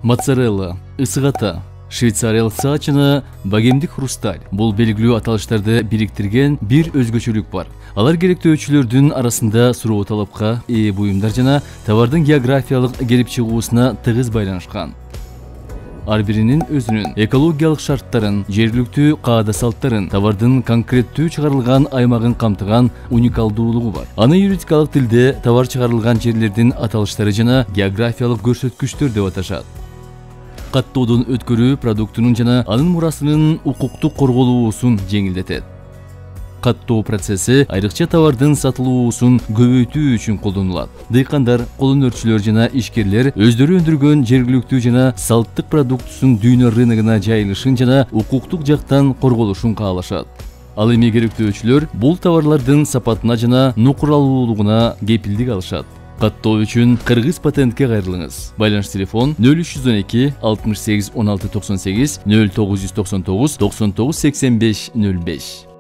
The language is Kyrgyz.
Моцарелла, ысык ата, швейцариялык саат жана богемдик хрусталь. Бул белгилүү аталыштарды бириктирген бир өзгөчөлүк бар. Алар керектөөчүлөрдүн арасында суроо талапка ээ буюмдар жана товардын географиялык келип чыгуусуна тыгыз байланышкан. Ар биринин өзүнүн экологиялык шарттарын, жергиликтүү каада салттарын, товардын конкреттүү чыгарылган аймагын камтыган уникалдуулугу бар. Аны юридикалык тилде товар чыгарылган жерлердин аталыштары жана географиялык көрсөткүчтөр деп аташат. Каттоодон өткөрүү продуктунун жана анын мурасынын укуктук корголуусун жеңилдетет. Каттоо процесси айрыкча товардын сатылуусун көбөйтүү үчүн колдонулат. Дыйкандар, кол өнөрчүлөр жана ишкерлер өздөрү өндүргөн жергиликтүү жана салттык продуктусун дүйнө рыногуна жайылышын жана укуктук жактан корголушун каалашат. Ал эми керектөөчүлөр бул товарлардын сапатына жана нукуралуулугуна кепилдик алышат. Каттоо үчүн Кыргыз патентке кайрылыңыз. Байланыш телефон 0312 68 16 98 0999 99 85 05.